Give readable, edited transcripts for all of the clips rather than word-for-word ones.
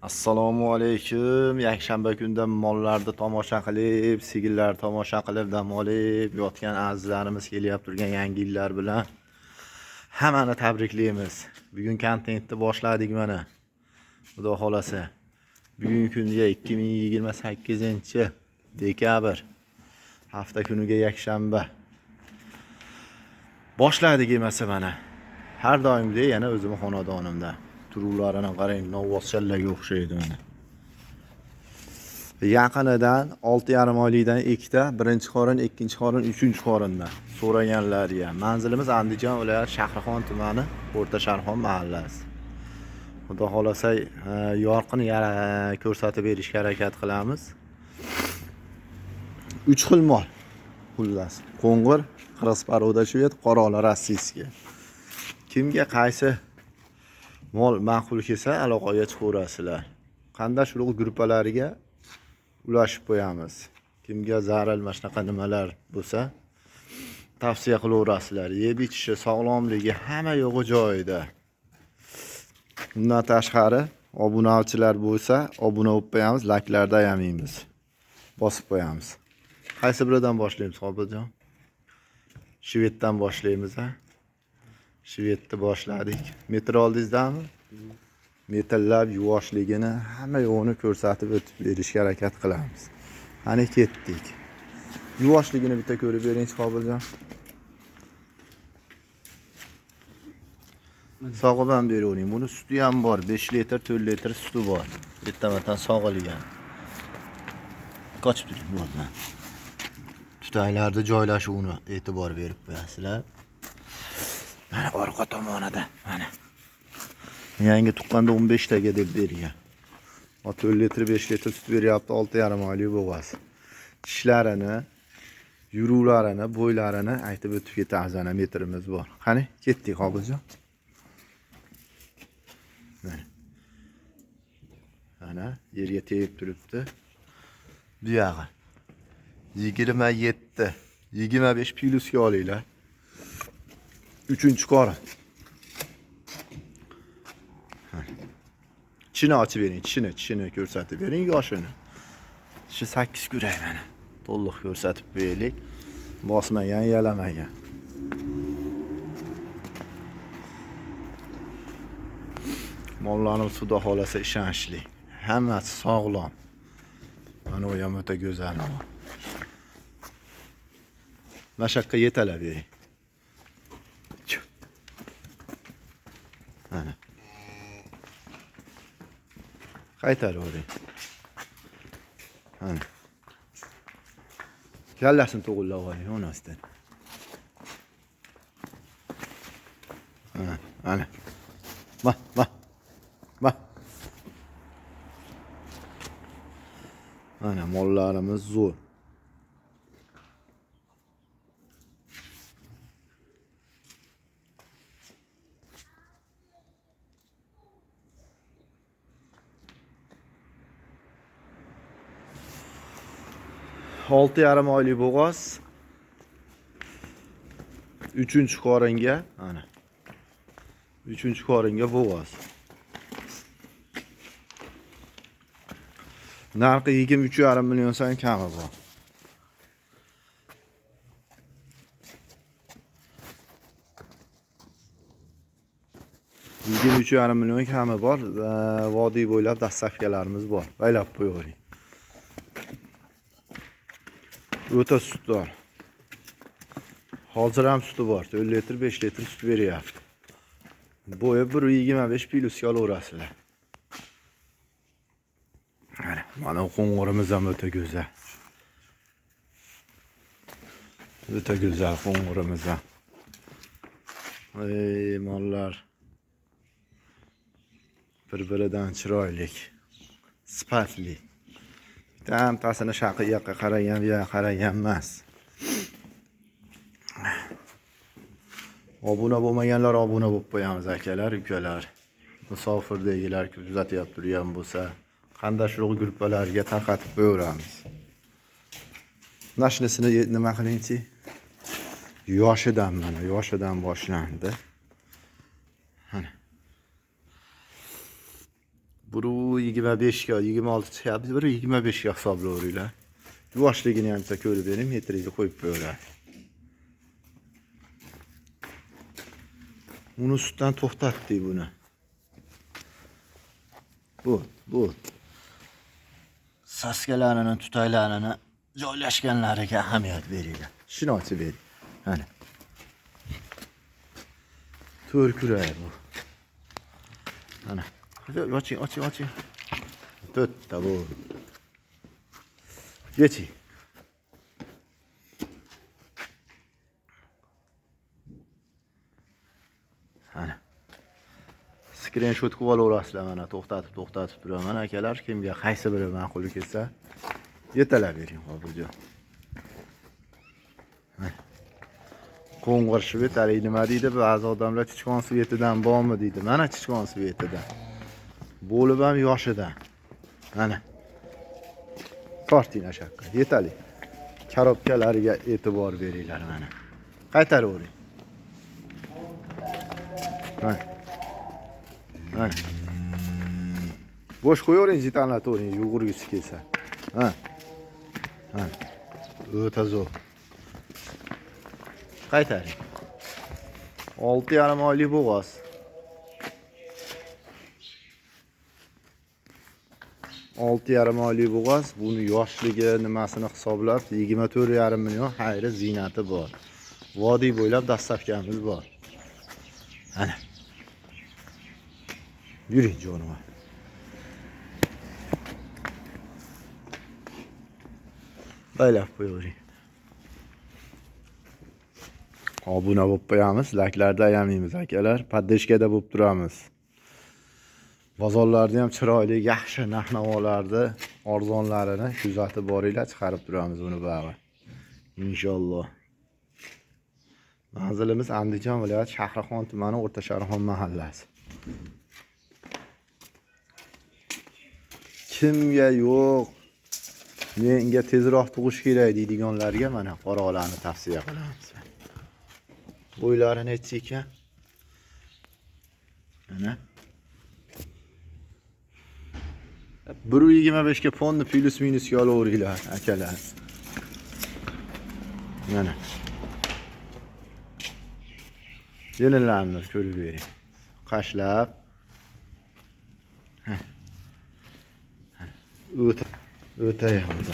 Assalomu alaykum. Yakshanba kunda mollarni tomosha qilib, sigirlar tomosha qilib, dam olib yotgan azizlarimiz kelyapti turgan yangi yillar bilan hammani tabriklaymiz. Bugun kontentni boshladik mana. Xudo xolasa. Bugun kunga 2028-dekabr hafta kuniga yakshanba. Boshladik emasa mana. Har doimgidek yana o'zim xonadonimda. Turuvlarini qarang, novvoschalarga o'xshaydi mana. Yaqinidan 6,5 oylikdan ikkita, birinchi qorin, ikkinchi qorin, uchinchi qorindan so'raganlarga. Manzilimiz Andijon viloyati Shahrixon tumani, O'rta Sharxon mahallasi. Xudo xolasa yorqin ko'rsatib berishga harakat qilamiz. 3 xil mol. Xullas, qo'ng'ir, qirg'iz shved, qorolar rossiyskiy. Kimga qaysi mol ma'qul kelsa aloqaga chiqaverasizlar. Qanday shuruq gruppalariga ulashib qo'yamiz. Kimga zarar shunaqa nimalar bo'lsa tavsiya qilaverasizlar. Yeb ichishi, sog'lomligi hamma yo'g'i joyida. Bundan tashqari obunachilar bo'lsa, obuna bo'lib qo'yamiz, layklarda yamaymiz. Bosib qo'yamiz. Qaysi biridan boshlaymiz, Qobiljon? Shveddan boshlaymiz, ha? Shvedni boshladik. Metr oldingizmi? Metallab yuvoshligini hamma yo'g'ini ko'rsatib o'tib berishga harakat qilamiz. Qani ketdik. Yuvoshligini bitta ko'rib bering, Qobiljon. Sog'ib ham beravering. Buni suti ham bor. 5 litr, 4 litr suti bor. Bitta-bitta sog'ilgan. Qochib turing bo'ldi. Tutaylarda joylashuvini e'tibor berib qo'yasizlar. Mana orqa tomonida, mana. Yangi tuqqanda 15 taga deb bergan. 4 litr, 5 litr sut beryapti, 6,5 oylik bo'g'az. Tishlarini, yuruvlarini, bo'ylarini aytib o'tib ketamiz, ana metrimiz bor. Qani, ketdik, Qobiljon. Ana, yerga tegib turibdi. Bu yog'i 27, 25 plyusga olinglar. 3-chi qorin. Chini ochib bering, chini ko'rsatib bering, yoshini. Shu 8 kuray mana. To'liq ko'rsatib beraylik. Bosmagan, yalamagan. Mollarimiz xudo xolasa ishonchli. Hammasi sog'lom. Mana u ham o'ta go'zal. Mashaqqa yetalab bering. Mana. Qaytaravering. Mana. Kallasini to'g'rilab oling, onasidan. Ana. Ma. Mana mollarimiz zo'r. Olti yarim oylik bo'g'oz. 3-chi qoringa, ana. 3-chi qoringa bo'g'oz. Narxi 23,5 million so'm kami bor. $23,5 million kami bor. Vodiy bo'ylab dastavkalarimiz bor. Baylab qo'yavering. O'ta sutdor. Hozir ham suti bor. 4 litr, 5 litr sut beryapti. Bo'yi 1,25 plyusga olaverasizlar. Mana qo'ng'irimiz ham o'ta go'zal. O'ta go'zal qo'ng'irimiz ham. Ey mollar. Bir-biridan chiroyli, sifatli. Bitta-bittasini shaqiyoqqa qaragan, bu yoqqa qaragan emas. Obuna bo'lmaganlar obuna bo'lib qo'yamiz, akalar, ukalar. Musofirdagilar kuzatyapti turgan bo'lsa, qanday shuruq gruppalariga tarqatib qo'yaveramiz. Nashnasini nima qilingchi? Yoshidan mana, yoshidan boshlandi. Biri 25 ga, 26 chiqyapti, biri 25 ga hisoblayveringlar. Yuvoshligini ham siz ko'rib bering, metriga qo'yib qo'yinglar. Uni sutdan to'xtatdik buni. Bu saskalarini, tutaylarini joylashganlariga ahamiyat beringlar. Shuni ochib bering. Mana. To'rkuray bu. Mana. Oching. To'rtta bu. Geçing. Mana. Screenshot qilib olaverasizlar, mana to'xtatib turaman akalar. Kimga qaysi biri ma'qul kelsa, yetalab bering hozirjon. Qo'ng'ir shvetalik nima deydi? Ba'zi odamlar chichqon svetidan bormi deydi. Mana chichqon svetidan. Bo'lib ham yoshidan. Mana. Tortina shaqqa. Yetali. Karobkalariga e'tibor beringlar mana. Qaytaravering. Mana. Bo'sh qo'yavering, jitanlatavering, yugurgisi kelsa. Ha. O'ta zo'r. Qaytaring. 6,5 oylik bo'g'oz. 6,5 oylik bo'g'oz. Buni yoshligi nimasini hisoblab 24,5 million xayri ziynati bor. Vodiy bo'ylab dastavkamiz bor. Ana. Yuring jonivor. Baylab qo'yavering. Obuna bo'lib qo'yamiz, layklarda yamaymiz akalar, poddeshkada bo'lib turamiz. Bozorlarda ham chiroyli, yaxshi narx-navolarda arzonlarini kuzatib boringlar, chiqarib turamiz buni bag'i. Inshaalloh. Manzilimiz Andijon viloyati Shahrixon tumani O'rtasharxon mahallasi. Kimga yo'q, menga tezroq tug'ish kerak deydiganlarga mana qoralarni tavsiya qilamiz. Bo'ylari necha ekan? Mana 1.25 ga fonni plus minusga olaveringlar akalar. Mana. Yelinlarni ko'rib bering. Qashlab. O'tayapmiz.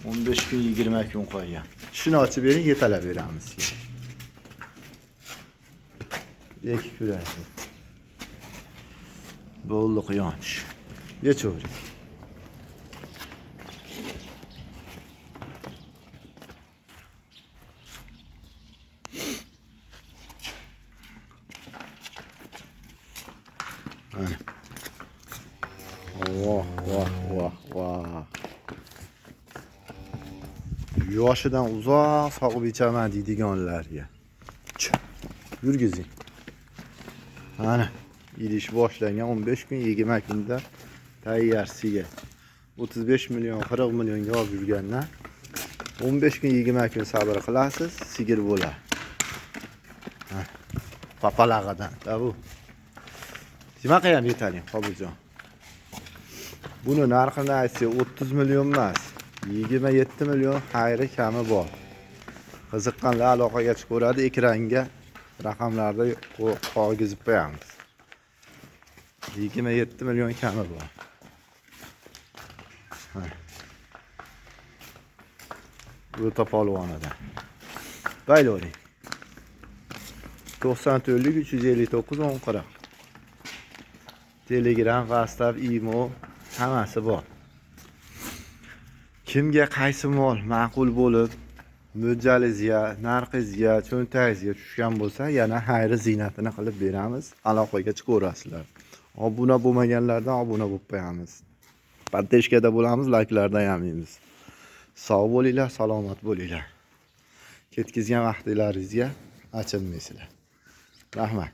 15 kun 20 kun qo'ygan. Shuni ochib bering, yetalab beramiz. Ikki kurak. Bo'ldi quyonch. Yechavering. Voh. Yoshidan uzoq sog'ib ichaman deydiganlarga. Yurgizing. Mana idish boshlangan 15 kun 20 kunda tayyor sigir. 35 million 40 millionga olib yurgandan 15 kun 20 kun sabr qilasiz, sigir bo'lar. Papalag'idan. Bu. Nimaga ham yetaling, Qobiljon. Buni narxini aytsa 30 million emas, 27 million xayri kami bor. Qiziqqanlar aloqaga chiqaveradi, ekranga raqamlarda qog'izib qo'yamiz. 27 million kami bor. Bu topolvonadan. Baylavering. 94 359 1040. Telegram, WhatsApp, imo hammasi bor. Kimga qaysi mol ma'qul bo'lib, mo'ljalizga, narxizga, cho'ntagizga tushgan bo'lsa, yana xayri ziynatini qilib beramiz. Aloqaga chiqaverasizlar. Obuna bo'lmaganlardan obuna bo'lib qo'yamiz. Poddeshkada bo'lamiz, layklarda yamaymiz. Sog' bo'linglar, salomat bo'linglar. Ketkizgan vaqtlaringizga achinmaysizlar. Rahmat.